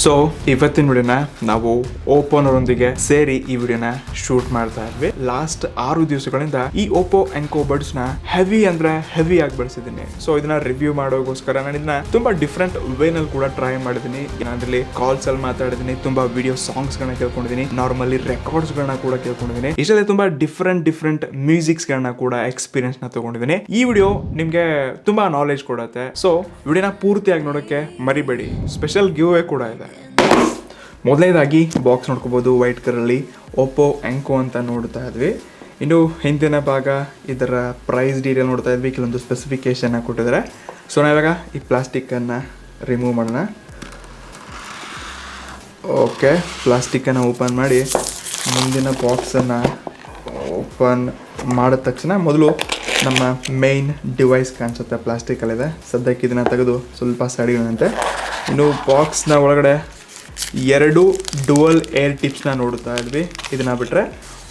So ಇವತ್ತಿನ ವಿಡಿಯೋನ ನಾವು ಓಪೋನವರೊಂದಿಗೆ ಸೇರಿ ಈ ವಿಡಿಯೋನ ಶೂಟ್ ಮಾಡ್ತಾ ಇದ್ವಿ. ಲಾಸ್ಟ್ 6 ದಿವಸಗಳಿಂದ ಈ ಓಪೋ ಎನ್ಕೋ ಬಡ್ಸ್ ನ ಹೆವಿ ಆಗಿ ಬಳಸಿದ್ದೀನಿ. ಸೊ ಇದನ್ನ ರಿವ್ಯೂ ಮಾಡೋಗೋಸ್ಕರ ನಾನು ಇದನ್ನ ತುಂಬಾ ಡಿಫ್ರೆಂಟ್ ವೇ ನಲ್ಲಿ ಕೂಡ ಟ್ರೈ ಮಾಡಿದೀನಿ. ಅದರಲ್ಲಿ ಕಾಲ್ಸ್ ಅಲ್ಲಿ ಮಾತಾಡಿದೀನಿ, ತುಂಬಾ ವಿಡಿಯೋ ಸಾಂಗ್ಸ್ ಗಳನ್ನ ಕೇಳ್ಕೊಂಡಿದ್ದೀನಿ, ನಾರ್ಮಲಿ ರೆಕಾರ್ಡ್ಸ್ ಗಳನ್ನ ಕೂಡ ಕೇಳ್ಕೊಂಡಿದ್ದೀನಿ. ಇಷ್ಟೇ ತುಂಬಾ ಡಿಫ್ರೆಂಟ್ ಮ್ಯೂಸಿಕ್ಸ್ ಗಳನ್ನ ಕೂಡ ಎಕ್ಸ್ಪೀರಿಯನ್ಸ್ ನ ತಗೊಂಡಿದ್ದೀನಿ. ಈ ವಿಡಿಯೋ ನಿಮ್ಗೆ ತುಂಬಾ ನಾಲೆಜ್ ಕೊಡುತ್ತೆ. ಸೊ ವಿಡಿಯೋನ ಪೂರ್ತಿಯಾಗಿ ನೋಡೋಕೆ ಮರಿಬೇಡಿ. ಸ್ಪೆಷಲ್ ಗಿವ್ ಅವೇ ಕೂಡ ಇದೆ. ಮೊದಲನೇದಾಗಿ ಬಾಕ್ಸ್ ನೋಡ್ಕೋಬಹುದು, ವೈಟ್ ಕಲರಲ್ಲಿ ಓಪೋ ಎನ್ಕೋ ಅಂತ ನೋಡ್ತಾ ಇದ್ವಿ. ಇನ್ನು ಹಿಂದಿನ ಭಾಗ ಇದರ ಪ್ರೈಸ್ ಡೀಟೇಲ್ ನೋಡ್ತಾ ಇದ್ವಿ, ಕೆಲವೊಂದು ಸ್ಪೆಸಿಫಿಕೇಶನ್ ಕೊಟ್ಟಿದ್ದಾರೆ. ಸೊ ನಾವಿವಾಗ ಈ ಪ್ಲಾಸ್ಟಿಕ್ಕನ್ನು ರಿಮೂವ್ ಮಾಡೋಣ. ಓಕೆ, ಪ್ಲಾಸ್ಟಿಕ್ಕನ್ನು ಓಪನ್ ಮಾಡಿ ಮುಂದಿನ ಬಾಕ್ಸನ್ನು ಓಪನ್ ಮಾಡಿದ ತಕ್ಷಣ ಮೊದಲು ನಮ್ಮ ಮೇನ್ ಡಿವೈಸ್ ಕಾಣಿಸುತ್ತೆ, ಪ್ಲಾಸ್ಟಿಕಲ್ಲಿದೆ. ಸದ್ಯಕ್ಕೆ ಇದನ್ನು ತೆಗೆದು ಸ್ವಲ್ಪ ಸಡಿಯುವಂತೆ. ಇನ್ನು ಬಾಕ್ಸ್ನ ಒಳಗಡೆ 2 ಡುವಲ್ ಏರ್ ಟಿಪ್ಸ್ನ ನೋಡ್ತಾ ಇದ್ವಿ. ಇದನ್ನ ಬಿಟ್ಟರೆ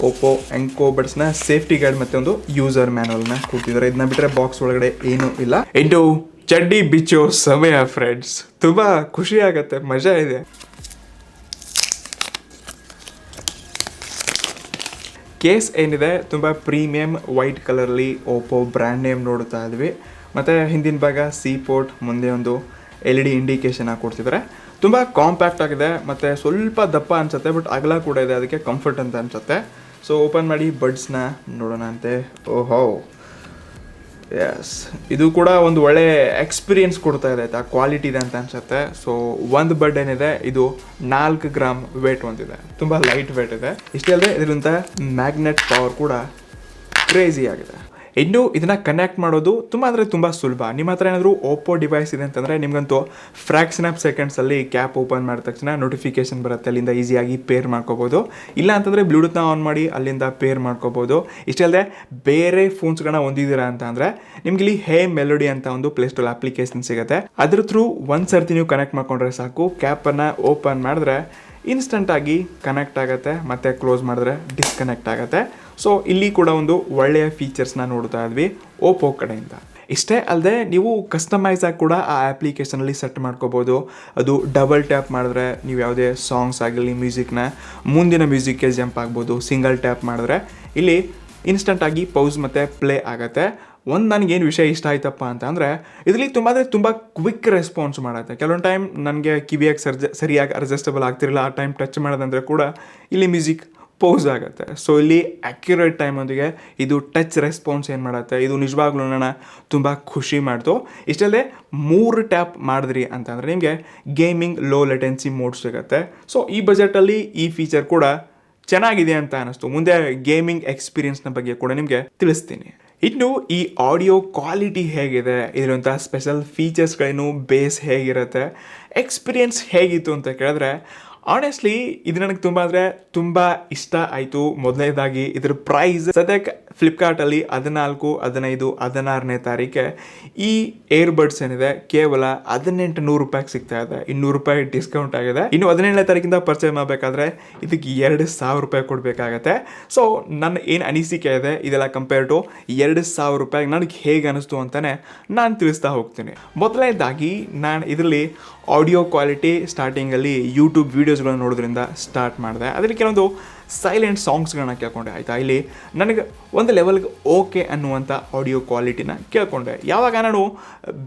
ಓಪೋ ಎನ್ಕೋ ಬಡ್ಸ್ನ ಸೇಫ್ಟಿ ಗೈಡ್ ಮತ್ತು ಒಂದು ಯೂಸರ್ ಮ್ಯಾನುವಲ್ನ ಕೊಟ್ಟಿದ್ದಾರೆ. ಇದನ್ನ ಬಿಟ್ಟರೆ ಬಾಕ್ಸ್ ಒಳಗಡೆ ಏನೂ ಇಲ್ಲ. ಇಂಟು ಚಡ್ಡಿ ಬಿಚ್ಚೋ ಸಮಯ ಫ್ರೆಂಡ್ಸ್. ತುಂಬ ಖುಷಿ ಆಗತ್ತೆ, ಮಜಾ ಇದೆ. ಕೇಸ್ ಏನಿದೆ ತುಂಬ ಪ್ರೀಮಿಯಂ ವೈಟ್ ಕಲರ್ಲಿ ಓಪೋ ಬ್ರ್ಯಾಂಡ್ ನೇಮ್ ನೋಡ್ತಾ ಇದ್ವಿ. ಮತ್ತು ಹಿಂದಿನ ಭಾಗ ಸಿ ಪೋರ್ಟ್, ಮುಂದೆ ಒಂದು LED ಇಂಡಿಕೇಶನ್ ಕೊಡ್ತಿದ್ದಾರೆ. ತುಂಬ ಕಾಂಪ್ಯಾಕ್ಟ್ ಆಗಿದೆ ಮತ್ತು ಸ್ವಲ್ಪ ದಪ್ಪ ಅನಿಸುತ್ತೆ, ಬಟ್ ಅಗಲ ಕೂಡ ಇದೆ, ಅದಕ್ಕೆ ಕಂಫರ್ಟ್ ಅಂತ ಅನಿಸುತ್ತೆ. ಸೊ ಓಪನ್ ಮಾಡಿ ಬಡ್ಸ್ನ ನೋಡೋಣ ಅಂತೆ. ಓಹೋ ಎಸ್, ಇದು ಕೂಡ ಒಂದು ಒಳ್ಳೆ ಎಕ್ಸ್ಪೀರಿಯನ್ಸ್ ಕೊಡ್ತಾ ಇದೆ, ಆಯ್ತಾ, ಕ್ವಾಲಿಟಿ ಇದೆ ಅಂತ ಅನಿಸುತ್ತೆ. ಸೊ ಒಂದು ಬಡ್ ಏನಿದೆ ಇದು 4 ಗ್ರಾಮ್ ವೇಟ್ ಹೊಂದಿದೆ, ತುಂಬ ಲೈಟ್ ವೇಟ್ ಇದೆ. ಇಷ್ಟೇ ಅಲ್ಲದೆ ಇದರಿಂದ ಮ್ಯಾಗ್ನೆಟ್ ಪವರ್ ಕೂಡ ಕ್ರೇಜಿ ಆಗಿದೆ. ಇನ್ನು ಇದನ್ನ ಕನೆಕ್ಟ್ ಮಾಡೋದು ತುಂಬ ಸುಲಭ. ನಿಮ್ಮ ಹತ್ರ ಏನಾದರೂ ಓಪೋ ಡಿವೈಸ್ ಇದೆ ಅಂತಂದರೆ ನಿಮಗಂತೂ ಫ್ರ್ಯಾಕ್ಷನ್ ಆಫ್ ಸೆಕೆಂಡ್ಸಲ್ಲಿ ಕ್ಯಾಪ್ ಓಪನ್ ಮಾಡಿದ ತಕ್ಷಣ ನೋಟಿಫಿಕೇಶನ್ ಬರುತ್ತೆ, ಅಲ್ಲಿಂದ ಈಸಿಯಾಗಿ ಪೇರ್ ಮಾಡ್ಕೋಬೋದು. ಇಲ್ಲ ಅಂತಂದರೆ ಬ್ಲೂಟೂತ್ನ ಆನ್ ಮಾಡಿ ಅಲ್ಲಿಂದ ಪೇರ್ ಮಾಡ್ಕೋಬೋದು. ಇಷ್ಟೇ ಅಲ್ಲದೆ ಬೇರೆ ಫೋನ್ಸ್ಗಳನ್ನ ಹೊಂದಿದ್ದೀರಾ ಅಂತ ಅಂದರೆ ನಿಮ್ಗೆ ಇಲ್ಲಿ ಹೇ ಮೆಲೋಡಿ ಅಂತ ಒಂದು ಪ್ಲೇಸ್ಟೋರ್ ಅಪ್ಲಿಕೇಶನ್ ಸಿಗುತ್ತೆ. ಅದ್ರ ಥ್ರೂ ಒಂದು ಸರ್ತಿ ನೀವು ಕನೆಕ್ಟ್ ಮಾಡ್ಕೊಂಡ್ರೆ ಸಾಕು, ಕ್ಯಾಪನ್ನು ಓಪನ್ ಮಾಡಿದ್ರೆ ಇನ್ಸ್ಟಂಟಾಗಿ ಕನೆಕ್ಟ್ ಆಗುತ್ತೆ, ಮತ್ತು ಕ್ಲೋಸ್ ಮಾಡಿದ್ರೆ ಡಿಸ್ಕನೆಕ್ಟ್ ಆಗುತ್ತೆ. ಸೊ ಇಲ್ಲಿ ಕೂಡ ಒಂದು ಒಳ್ಳೆಯ ಫೀಚರ್ಸ್ನ ನೋಡ್ತಾ ಇದ್ವಿ ಓಪೋ ಕಡೆಯಿಂದ. ಇಷ್ಟೇ ಅಲ್ಲದೆ ನೀವು ಕಸ್ಟಮೈಸ್ ಆಗಿ ಕೂಡ ಆ ಅಪ್ಲಿಕೇಶನಲ್ಲಿ ಸೆಟ್ ಮಾಡ್ಕೋಬೋದು. ಅದು ಡಬಲ್ ಟ್ಯಾಪ್ ಮಾಡಿದ್ರೆ ನೀವು ಯಾವುದೇ ಸಾಂಗ್ಸ್ ಆಗಲಿ ಮ್ಯೂಸಿಕ್ನ ಮುಂದಿನ ಮ್ಯೂಸಿಕ್ಗೆ ಜಂಪ್ ಆಗ್ಬೋದು. ಸಿಂಗಲ್ ಟ್ಯಾಪ್ ಮಾಡಿದ್ರೆ ಇಲ್ಲಿ ಇನ್ಸ್ಟಂಟಾಗಿ ಪೌಸ್ ಮತ್ತು ಪ್ಲೇ ಆಗುತ್ತೆ. ಒಂದು ನನಗೇನು ವಿಷಯ ಇಷ್ಟ ಆಯ್ತಪ್ಪ ಅಂತ ಅಂದರೆ ಇದರಲ್ಲಿ ತುಂಬ ಕ್ವಿಕ್ ರೆಸ್ಪಾನ್ಸ್ ಮಾಡುತ್ತೆ. ಕೆಲವೊಂದು ಟೈಮ್ ನನಗೆ ಕಿವಿಯಾಗಿ ಸರಿಯಾಗಿ ಅಡ್ಜಸ್ಟಬಲ್ ಆಗ್ತಿರಲಿಲ್ಲ, ಆ ಟೈಮ್ ಟಚ್ ಮಾಡೋದಂದರೆ ಕೂಡ ಇಲ್ಲಿ ಮ್ಯೂಸಿಕ್ ಪೌಸ್ ಆಗುತ್ತೆ. ಸೊ ಇಲ್ಲಿ ಅಕ್ಯುರೇಟ್ ಟೈಮೊಂದಿಗೆ ಇದು ಟಚ್ ರೆಸ್ಪಾನ್ಸ್ ಏನು ಮಾಡುತ್ತೆ, ಇದು ನಿಜವಾಗ್ಲೂ ನನ್ನ ತುಂಬ ಖುಷಿ ಮಾಡ್ತು. ಇಷ್ಟಲ್ಲದೆ 3 ಟ್ಯಾಪ್ ಮಾಡಿದ್ರಿ ಅಂತಂದರೆ ನಿಮಗೆ ಗೇಮಿಂಗ್ ಲೋ ಲೆಟೆನ್ಸಿ ಮೋಡ್ ಸಿಗುತ್ತೆ. ಸೊ ಈ ಬಜೆಟಲ್ಲಿ ಈ ಫೀಚರ್ ಕೂಡ ಚೆನ್ನಾಗಿದೆ ಅಂತ ಅನ್ನಿಸ್ತು. ಮುಂದೆ ಗೇಮಿಂಗ್ ಎಕ್ಸ್ಪೀರಿಯನ್ಸ್ನ ಬಗ್ಗೆ ಕೂಡ ನಿಮಗೆ ತಿಳಿಸ್ತೀನಿ. ಇನ್ನು ಈ ಆಡಿಯೋ ಕ್ವಾಲಿಟಿ ಹೇಗಿದೆ, ಇದರಂಥ ಸ್ಪೆಷಲ್ ಫೀಚರ್ಸ್ಗಳೇನು, ಬೇಸ್ ಹೇಗಿರುತ್ತೆ, ಎಕ್ಸ್ಪೀರಿಯನ್ಸ್ ಹೇಗಿತ್ತು ಅಂತ ಕೇಳಿದ್ರೆ ಆನೆಸ್ಟ್ಲಿ ಇದು ನನಗೆ ತುಂಬ ಇಷ್ಟ ಆಯಿತು. ಮೊದಲನೇದಾಗಿ ಇದರ ಪ್ರೈಸ್ ಸದ್ಯಕ್ಕೆ ಫ್ಲಿಪ್ಕಾರ್ಟಲ್ಲಿ 14, 15, 16ನೇ ತಾರೀಕೆ ಈ ಏರ್ಬಡ್ಸ್ ಏನಿದೆ ಕೇವಲ 1800 ರೂಪಾಯಿಗೆ ಸಿಗ್ತಾ ಇದೆ. 200 ರೂಪಾಯಿ ಡಿಸ್ಕೌಂಟ್ ಆಗಿದೆ. ಇನ್ನು 17ನೇ ತಾರೀಕಿಂದ ಪರ್ಚೇಸ್ ಮಾಡಬೇಕಾದ್ರೆ ಇದಕ್ಕೆ 2000 ರೂಪಾಯಿ ಕೊಡಬೇಕಾಗತ್ತೆ. ಸೊ ನನ್ನ ಏನು ಅನಿಸಿಕೆ ಇದೆ ಇದೆಲ್ಲ ಕಂಪೇರ್ ಟು 2000 ರೂಪಾಯಿಗೆ ನನಗೆ ಹೇಗೆ ಅನಿಸ್ತು ಅಂತಲೇ ನಾನು ತಿಳಿಸ್ತಾ ಹೋಗ್ತೀನಿ. ಮೊದಲನೇದಾಗಿ ನಾನು ಇದರಲ್ಲಿ ಆಡಿಯೋ ಕ್ವಾಲಿಟಿ ಸ್ಟಾರ್ಟಿಂಗಲ್ಲಿ ಯೂಟ್ಯೂಬ್ ವೀಡಿಯೋಸ್ಗಳನ್ನ ನೋಡೋದ್ರಿಂದ ಸ್ಟಾರ್ಟ್ ಮಾಡಿದೆ. ಅದರಲ್ಲಿ ಕೆಲವೊಂದು ಸೈಲೆಂಟ್ ಸಾಂಗ್ಸ್ಗಳನ್ನ ಕೇಳ್ಕೊಂಡೆ, ಆಯಿತಾ. ಇಲ್ಲಿ ನನಗೆ ಒಂದು ಲೆವೆಲ್ಗೆ ಓಕೆ ಅನ್ನುವಂಥ ಆಡಿಯೋ ಕ್ವಾಲಿಟಿನ ಕೇಳ್ಕೊಂಡೆ. ಯಾವಾಗ ನಾನು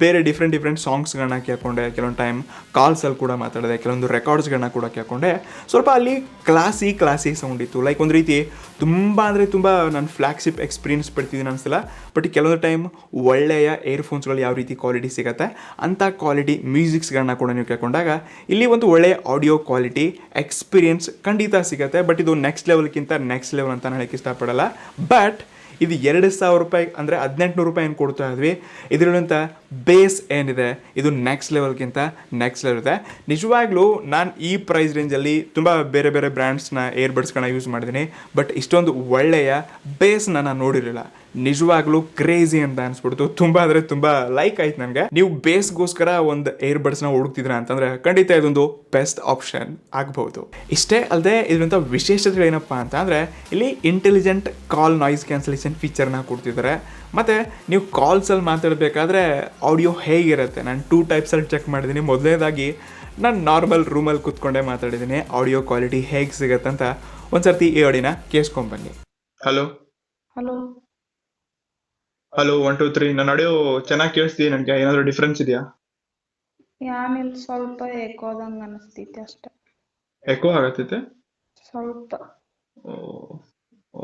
ಬೇರೆ ಡಿಫ್ರೆಂಟ್ ಸಾಂಗ್ಸ್ಗಳನ್ನ ಕೇಳ್ಕೊಂಡೆ, ಕೆಲವೊಂದು ಟೈಮ್ ಕಾಲ್ಸಲ್ಲಿ ಕೂಡ ಮಾತಾಡಿದೆ, ಕೆಲವೊಂದು ರೆಕಾರ್ಡ್ಸ್ಗಳನ್ನ ಕೂಡ ಕೇಳ್ಕೊಂಡೆ, ಸ್ವಲ್ಪ ಅಲ್ಲಿ ಕ್ಲಾಸಿ ಸೌಂಡ್ ಇತ್ತು. ಲೈಕ್ ಒಂದು ರೀತಿ ತುಂಬ ನಾನು ಫ್ಲ್ಯಾಗ್ಶಿಪ್ ಎಕ್ಸ್ಪೀರಿಯನ್ಸ್ ಪಡ್ತಿದ್ದೀನಿ ಅನಿಸಲ್ಲ. ಬಟ್ ಕೆಲವೊಂದು ಟೈಮ್ ಒಳ್ಳೆಯ ಏರ್ಫೋನ್ಸ್ಗಳು ಯಾವ ರೀತಿ ಕ್ವಾಲಿಟಿ ಸಿಗುತ್ತೆ ಅಂಥ ಕ್ವಾಲಿಟಿ ಮ್ಯೂಸಿಕ್ಸ್ಗಳನ್ನ ಕೂಡ ನೀವು ಕೇಳ್ಕೊಂಡಾಗ ಇಲ್ಲಿ ಒಂದು ಒಳ್ಳೆಯ ಆಡಿಯೋ ಕ್ವಾಲಿಟಿ ಎಕ್ಸ್ಪೀರಿಯನ್ಸ್ ಖಂಡಿತ ಸಿಗುತ್ತೆ. ಬಟ್ ಇದು ನೆಕ್ಸ್ಟ್ ಲೆವೆಲ್ ಅಂತ ಹೇಳಕ್ಕೆ ಇಷ್ಟಪಡಲ್ಲ. ಬಟ್ ಇದು 2000 ರೂಪಾಯಿ ಅಂದರೆ 1800 ರೂಪಾಯಿ ಏನು ಕೊಡ್ತಾ ಇದ್ವಿ, ಇದರಲ್ಲಿಂಥ ಬೇಸ್ ಏನಿದೆ ಇದು ನೆಕ್ಸ್ಟ್ ಲೆವೆಲ್ ಇದೆ. ನಿಜವಾಗ್ಲೂ ನಾನು ಈ ಪ್ರೈಸ್ ರೇಂಜಲ್ಲಿ ತುಂಬ ಬೇರೆ ಬ್ರ್ಯಾಂಡ್ಸ್ನ ಏರ್ಬಡ್ಸ್ಗಳನ್ನ ಯೂಸ್ ಮಾಡಿದ್ದೀನಿ, ಬಟ್ ಇಷ್ಟೊಂದು ಒಳ್ಳೆಯ ಬೇಸ್ನ ನಾನು ನೋಡಿರಲಿಲ್ಲ. ನಿಜವಾಗ್ಲೂ ಕ್ರೇಜಿ ಅಂತ ಅನ್ಸ್ಬಿಡ್ತು. ತುಂಬ ಲೈಕ್ ಆಯ್ತು ನನಗೆ. ನೀವು ಬೇಸ್ಗೋಸ್ಕರ ಒಂದು ಏರ್ಬಡ್ಸ್ನ ಹುಡುಕ್ತಿದ್ರ ಅಂತಂದರೆ ಖಂಡಿತ ಇದೊಂದು ಬೆಸ್ಟ್ ಆಪ್ಷನ್ ಆಗ್ಬಹುದು. ಇಷ್ಟೇ ಅಲ್ಲದೆ ಇದರಿಂದ ವಿಶೇಷತೆ ಏನಪ್ಪ ಅಂತ ಅಂದರೆ ಇಲ್ಲಿ ಇಂಟೆಲಿಜೆಂಟ್ ಕಾಲ್ ನಾಯ್ಸ್ ಕ್ಯಾನ್ಸಲೇಷನ್ ಫೀಚರ್ನ ಕೊಡ್ತಿದ್ದಾರೆ. ಮತ್ತು ನೀವು ಕಾಲ್ಸಲ್ಲಿ ಮಾತಾಡಬೇಕಾದ್ರೆ ಆಡಿಯೋ ಹೇಗಿರುತ್ತೆ, ನಾನು 2 ಟೈಪ್ಸಲ್ಲಿ ಚೆಕ್ ಮಾಡಿದ್ದೀನಿ. ಮೊದಲನೇದಾಗಿ ನಾನು ನಾರ್ಮಲ್ ರೂಮಲ್ಲಿ ಕೂತ್ಕೊಂಡೇ ಮಾತಾಡಿದ್ದೀನಿ. ಆಡಿಯೋ ಕ್ವಾಲಿಟಿ ಹೇಗೆ ಸಿಗತ್ತಂತ ಒಂದ್ಸರ್ತಿ ಈ ಆಡಿಯೋನ ಕೇಳಿಸ್ಕೊಂಬನ್ನಿ. Hello hello. ಹಲೋ 1 2 3 ನನ್ನ ಆಡಿಯೋ ಚೆನ್ನಾಗಿ ಕೇಳಿಸ್ತೀವಿ. ನನಗೆ ಏನಾದರೂ ಡಿಫ್ರೆನ್ಸ್ ಇದೆಯಾ? ಏನಿಲ್ಲ, ಸ್ವಲ್ಪ ಎಕೋದಂಗೆ ಅನಿಸ್ತೈತೆ ಅಷ್ಟೆ. ಎಕೋ ಆಗತ್ತೈತೆ ಸ್ವಲ್ಪ.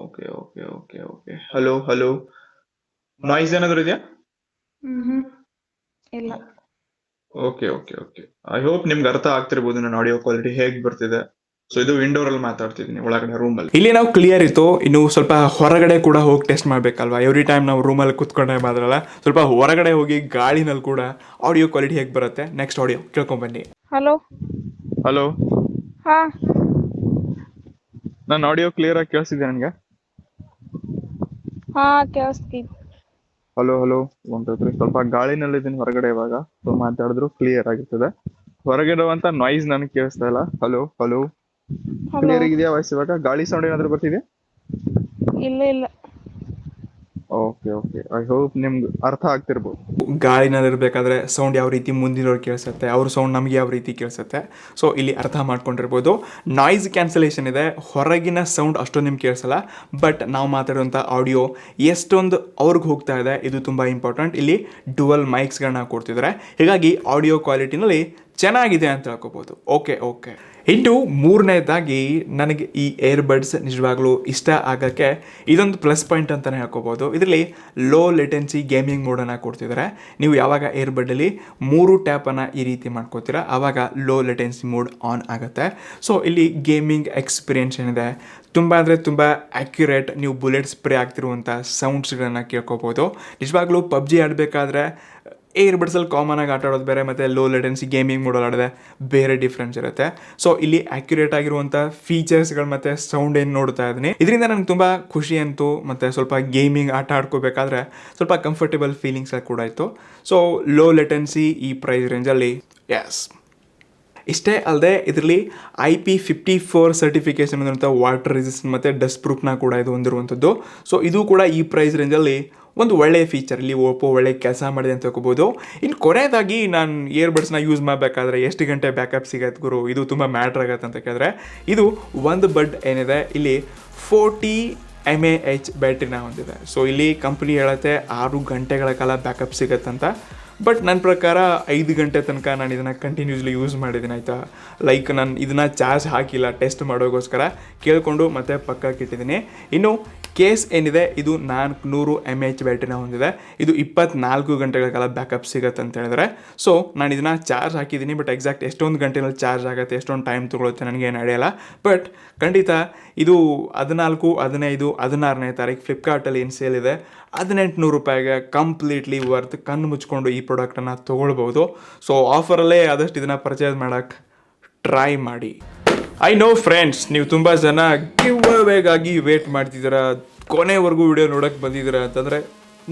Okay okay okay okay. Hello hello, noise ಏನಾದರೂ ಇದೆಯಾ? ಇಲ್ಲ. Okay okay okay. I hope ನಿಮ್ಗೆ ಅರ್ಥ ಆಗ್ತಿರ್ಬೋದು ನನ್ನ ಆಡಿಯೋ ಕ್ವಾಲಿಟಿ ಹೇಗೆ ಬರ್ತಿದೆ. ಸೊ ಇದು ಇಂಡೋರ್ ಅಲ್ಲಿ ಮಾತಾಡ್ತಿದ್ದೀನಿ, ಒಳಗಡೆ ರೂಮಲ್ಲಿ. ಇಲ್ಲಿ ನಾವು ಕ್ಲಿಯರ್ ಇತ್ತು, ಇನ್ನು ಸ್ವಲ್ಪ ಹೊರಗಡೆ ಕೂಡ ಹೋಗಿ ಟೆಸ್ಟ್ ಮಾಡ್ಬೇಕಲ್ವಾ. ಎವ್ರಿ ಟೈಮ್ ನಾವು ರೂಮಲ್ಲಿ ಕುತ್ಕೊಂಡೆ ಮಾತ್ರಲ್ಲ, ಸ್ವಲ್ಪ ಹೊರಗಡೆ ಹೋಗಿ ಗಾಳಿನಲ್ಲಿ ಕೂಡ ಆಡಿಯೋ ಕ್ವಾಲಿಟಿ ಹೇಗೆ ಬರುತ್ತೆ. ನೆಕ್ಸ್ಟ್ ಆಡಿಯೋ ಕೇಳ್ಕೊಂಬನ್ನಿ. ಹಲೋ ಹಲೋ, ಹಾ. ನನ್ನ ಆಡಿಯೋ ಕ್ಲಿಯರ್ ಆಗಿ ಕೇಳಿಸ್ತಿದೆ ನನಗೆ? ಹಾ, ಕೇಳಿಸ್ತೈತಿ. Hello hello 1 2 3. ಸ್ವಲ್ಪ ಗಾಳಿನಲ್ಲಿದ್ದೀನಿ ಹೊರಗಡೆ, ಇವಾಗ ಸೊ ಮಾತಾಡಿದ್ರು ಕ್ಲಿಯರ್ ಆಗಿರ್ತದೆ. ಹೊರಗಿರುವಂತ ನಾಯ್ಸ್ ನನಗೆ ಕೇಳಿಸ್ತಾ ಇಲ್ಲ. ಹಲೋ ಹಲೋ, ಕ್ಲಿಯರ್ ಆಗಿದೆಯಾ ವಾಯ್ಸ್? ಇವಾಗ ಗಾಳಿ ಸೌಂಡ್ ಏನಾದರೂ ಬರ್ತಿದೆ? ಇಲ್ಲ ಇಲ್ಲ. Okay okay. ಐ ಹೋಪ್ ನಿಮ್ಗೆ ಅರ್ಥ ಆಗ್ತಿರ್ಬೋದು. ಗಾಳಿನಲ್ಲಿರ್ಬೇಕಾದ್ರೆ ಸೌಂಡ್ ಯಾವ ರೀತಿ ಮುಂದಿನವ್ರು ಕೇಳಿಸುತ್ತೆ, ಅವ್ರ ಸೌಂಡ್ ನಮಗೆ ಯಾವ ರೀತಿ ಕೇಳಿಸುತ್ತೆ. ಸೊ ಇಲ್ಲಿ ಅರ್ಥ ಮಾಡ್ಕೊಂಡಿರ್ಬೋದು. ನಾಯ್ಸ್ ಕ್ಯಾನ್ಸಲೇಷನ್ ಇದೆ, ಹೊರಗಿನ ಸೌಂಡ್ ಅಷ್ಟೊಂದು ನಿಮ್ಗೆ ಕೇಳಿಸಲ್ಲ, ಬಟ್ ನಾವು ಮಾತಾಡುವಂಥ ಆಡಿಯೋ ಎಷ್ಟೊಂದು ಅವ್ರಿಗೆ ಹೋಗ್ತಾ ಇದೆ ಇದು ತುಂಬ ಇಂಪಾರ್ಟೆಂಟ್. ಇಲ್ಲಿ ಡುವಲ್ ಮೈಕ್ಸ್ಗಳನ್ನ ಕೊಡ್ತಿದ್ದಾರೆ, ಹೀಗಾಗಿ ಆಡಿಯೋ ಕ್ವಾಲಿಟಿನಲ್ಲಿ ಚೆನ್ನಾಗಿದೆ ಅಂತ ಹೇಳ್ಕೋಬೋದು. Okay okay. ಇನ್ನು ಮೂರನೇದಾಗಿ ನನಗೆ ಈ ಏರ್ಬಡ್ಸ್ ನಿಜವಾಗ್ಲೂ ಇಷ್ಟ ಆಗೋಕ್ಕೆ ಇದೊಂದು ಪ್ಲಸ್ ಪಾಯಿಂಟ್ ಅಂತಲೇ ಹೇಳ್ಕೋಬೋದು. ಇದರಲ್ಲಿ ಲೋ ಲೇಟೆನ್ಸಿ ಗೇಮಿಂಗ್ ಮೋಡನ್ನು ಕೊಡ್ತಿದ್ದಾರೆ. ನೀವು ಯಾವಾಗ ಏರ್ಬಡ್ಡಲ್ಲಿ 3 ಟ್ಯಾಪನ್ನು ಈ ರೀತಿ ಮಾಡ್ಕೋತೀರಾ ಆವಾಗ ಲೋ ಲೇಟೆನ್ಸಿ ಮೋಡ್ ಆನ್ ಆಗುತ್ತೆ. ಸೊ ಇಲ್ಲಿ ಗೇಮಿಂಗ್ ಎಕ್ಸ್ಪೀರಿಯೆನ್ಸ್ ಏನಿದೆ ತುಂಬ ಅಂದರೆ ತುಂಬ ಆ್ಯಕ್ಯುರೇಟ್. ನೀವು ಬುಲೆಟ್ ಸ್ಪ್ರೇ ಆಗ್ತಿರುವಂಥ ಸೌಂಡ್ಸ್ಗಳನ್ನು ಕೇಳ್ಕೊಬೋದು. ನಿಜವಾಗ್ಲೂ ಪಬ್ಜಿ ಆಡಬೇಕಾದ್ರೆ ಏರ್ಬಡ್ಸಲ್ಲಿ ಕಾಮನಾಗಿ ಆಟ ಆಡೋದು ಬೇರೆ, ಮತ್ತು ಲೋ ಲೇಟೆನ್ಸಿ ಗೇಮಿಂಗ್ ಮೋಡಲ್ಲಿ ಆಡೋದೆ ಬೇರೆ ಡಿಫ್ರೆನ್ಸ್ ಇರುತ್ತೆ. ಸೊ ಇಲ್ಲಿ ಆ್ಯಕ್ಯುರೇಟ್ ಆಗಿರುವಂಥ ಫೀಚರ್ಸ್ಗಳು ಮತ್ತು ಸೌಂಡ್ ಏನು ನೋಡ್ತಾ ಇದ್ದೀನಿ, ಇದರಿಂದ ನನಗೆ ತುಂಬ ಖುಷಿ ಅಂತು. ಮತ್ತು ಸ್ವಲ್ಪ ಗೇಮಿಂಗ್ ಆಟ ಆಡ್ಕೋಬೇಕಾದ್ರೆ ಸ್ವಲ್ಪ ಕಂಫರ್ಟೇಬಲ್ ಫೀಲಿಂಗ್ಸ್ ಕೂಡ ಇತ್ತು. ಸೊ ಲೋ ಲೇಟೆನ್ಸಿ ಈ ಪ್ರೈಸ್ ರೇಂಜಲ್ಲಿ ಎಸ್. ಇಷ್ಟೇ ಅಲ್ಲದೆ ಇದರಲ್ಲಿ IP54 ಸರ್ಟಿಫಿಕೇಷನ್ ಅನ್ನೋಂಥ ವಾಟರ್ ರೆಸಿಸ್ಟೆಂಟ್ ಮತ್ತು ಡಸ್ಟ್ ಪ್ರೂಫ್ನ ಕೂಡ ಇದು ಹೊಂದಿರುವಂಥದ್ದು. ಸೊ ಇದು ಕೂಡ ಈ ಪ್ರೈಸ್ ರೇಂಜಲ್ಲಿ ಒಂದು ಒಳ್ಳೆಯ ಫೀಚರ್. ಇಲ್ಲಿ ಓಪೋ ಒಳ್ಳೆ ಕೆಲಸ ಮಾಡಿದೆ ಅಂತ ಹೇಳ್ಕೋಬೋದು. ಇನ್ನು ಕೊನೆಯದಾಗಿ ನಾನು ಇಯರ್ಬಡ್ಸ್ನ ಯೂಸ್ ಮಾಡಬೇಕಾದ್ರೆ ಎಷ್ಟು ಗಂಟೆ ಬ್ಯಾಕಪ್ ಸಿಗತ್ತೆ ಗುರು, ಇದು ತುಂಬ ಮ್ಯಾಟ್ರ್ ಆಗುತ್ತೆ ಅಂತ ಕೇಳಿದ್ರೆ, ಇದು ಒಂದು ಬಡ್ ಏನಿದೆ ಇಲ್ಲಿ 40 mAh ಬ್ಯಾಟ್ರಿನ ಹೊಂದಿದೆ. ಸೊ ಇಲ್ಲಿ ಕಂಪ್ನಿ ಹೇಳುತ್ತೆ 6 ಗಂಟೆಗಳ ಕಾಲ ಬ್ಯಾಕಪ್ ಸಿಗತ್ತಂತ, ಬಟ್ ನನ್ನ ಪ್ರಕಾರ 5 ಗಂಟೆ ತನಕ ನಾನು ಇದನ್ನು ಕಂಟಿನ್ಯೂಸ್ಲಿ ಯೂಸ್ ಮಾಡಿದ್ದೀನಿ ಆಯಿತಾ. ಲೈಕ್ ನಾನು ಇದನ್ನು ಚಾರ್ಜ್ ಹಾಕಿಲ್ಲ, ಟೆಸ್ಟ್ ಮಾಡೋಕ್ಕೋಸ್ಕರ ಕೇಳಿಕೊಂಡು ಮತ್ತೆ ಪಕ್ಕಕ್ಕೆ ಇಟ್ಟಿದ್ದೀನಿ. ಇನ್ನು ಕೇಸ್ ಏನಿದೆ ಇದು 400 mAh ಬ್ಯಾಟ್ರಿನ ಹೊಂದಿದೆ. ಇದು 24 ಗಂಟೆಗಳ ಕಾಲ ಬ್ಯಾಕಪ್ ಸಿಗುತ್ತೆ ಅಂತ ಹೇಳಿದ್ರೆ. ಸೊ ನಾನು ಇದನ್ನು ಚಾರ್ಜ್ ಹಾಕಿದ್ದೀನಿ, ಬಟ್ ಎಕ್ಸಾಕ್ಟ್ ಎಷ್ಟೊಂದು ಗಂಟೆನಲ್ಲಿ ಚಾರ್ಜ್ ಆಗುತ್ತೆ, ಎಷ್ಟೊಂದು ಟೈಮ್ ತೊಗೊಳುತ್ತೆ ನನಗೇನು ನಡೆಯಲ್ಲ. ಬಟ್ ಖಂಡಿತ ಇದು 14, 15, 16ನೇ ತಾರೀಕು ಫ್ಲಿಪ್ಕಾರ್ಟಲ್ಲಿ ಏನು ಸೇಲ್ ಇದೆ, 1800 ರೂಪಾಯಿಗೆ ಕಂಪ್ಲೀಟ್ಲಿ ವರ್ತ್. ಕಣ್ಣು ಮುಚ್ಕೊಂಡು ಈ ಪ್ರಾಡಕ್ಟನ್ನು ತೊಗೊಳ್ಬೋದು. ಸೊ ಆಫರಲ್ಲೇ ಆದಷ್ಟು ಇದನ್ನು ಪರ್ಚೇಸ್ ಮಾಡೋಕ್ಕೆ ಟ್ರೈ ಮಾಡಿ. ಐ ನೋ ಫ್ರೆಂಡ್ಸ್, ನೀವು ತುಂಬ ಜನ ಗಿವ್ ಅವೇಗಾಗಿ ವೇಟ್ ಮಾಡ್ತಿದ್ದೀರಾ, ಕೊನೆವರೆಗೂ ವಿಡಿಯೋ ನೋಡೋಕ್ಕೆ ಬಂದಿದ್ದೀರಾ ಅಂತಂದರೆ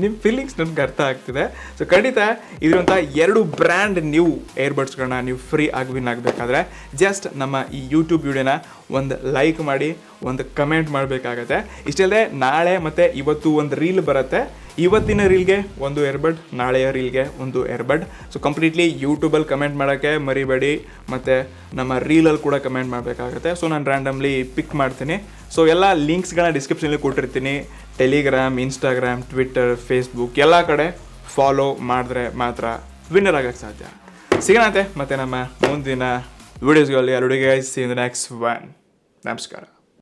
ನಿಮ್ಮ ಫೀಲಿಂಗ್ಸ್ ನನಗೆ ಅರ್ಥ ಆಗ್ತಿದೆ. ಸೊ ಖಂಡಿತ ಇದರಂಥ 2 ಬ್ರ್ಯಾಂಡ್ ನ್ಯೂ ಏರ್ಬಡ್ಸ್ಗಳನ್ನ ನೀವು ಫ್ರೀ ಆಗಿ ವಿನ್ ಆಗಬೇಕಾದ್ರೆ ಜಸ್ಟ್ ನಮ್ಮ ಈ ಯೂಟ್ಯೂಬ್ ವಿಡಿಯೋನ ಒಂದು ಲೈಕ್ ಮಾಡಿ, ಒಂದು ಕಮೆಂಟ್ ಮಾಡಬೇಕಾಗತ್ತೆ. ಇಷ್ಟಲ್ಲದೆ ನಾಳೆ ಮತ್ತು ಇವತ್ತು ಒಂದು ರೀಲ್ ಬರುತ್ತೆ. ಇವತ್ತಿನ ರೀಲ್ಗೆ ಒಂದು ಏರ್ಬಡ್, ನಾಳೆಯ ರೀಲ್ಗೆ ಒಂದು ಏರ್ಬಡ್. ಸೊ ಕಂಪ್ಲೀಟ್ಲಿ ಯೂಟ್ಯೂಬಲ್ಲಿ ಕಮೆಂಟ್ ಮಾಡೋಕ್ಕೆ ಮರಿಬೇಡಿ, ಮತ್ತು ನಮ್ಮ ರೀಲಲ್ಲಿ ಕೂಡ ಕಮೆಂಟ್ ಮಾಡಬೇಕಾಗತ್ತೆ. ಸೊ ನಾನು ರ್ಯಾಂಡಮ್ಲಿ ಪಿಕ್ ಮಾಡ್ತೀನಿ. ಸೊ ಎಲ್ಲ ಲಿಂಕ್ಸ್ಗಳನ್ನ ಡಿಸ್ಕ್ರಿಪ್ಷನಲ್ಲಿ ಕೊಟ್ಟಿರ್ತೀನಿ. ಟೆಲಿಗ್ರಾಮ್, ಇನ್ಸ್ಟಾಗ್ರಾಮ್, ಟ್ವಿಟ್ಟರ್, ಫೇಸ್ಬುಕ್ ಎಲ್ಲ ಕಡೆ ಫಾಲೋ ಮಾಡಿದ್ರೆ ಮಾತ್ರ ವಿನ್ನರ್ ಆಗೋಕ್ಕೆ ಸಾಧ್ಯ. ಸಿಗೋಣಂತೆ ಮತ್ತು ನಮ್ಮ ಮುಂದಿನ ವೀಡಿಯೋಸ್ಗಳಲ್ಲಿ. ಅಲ್ಲಿಗೆ C in the next one. ನಮಸ್ಕಾರ.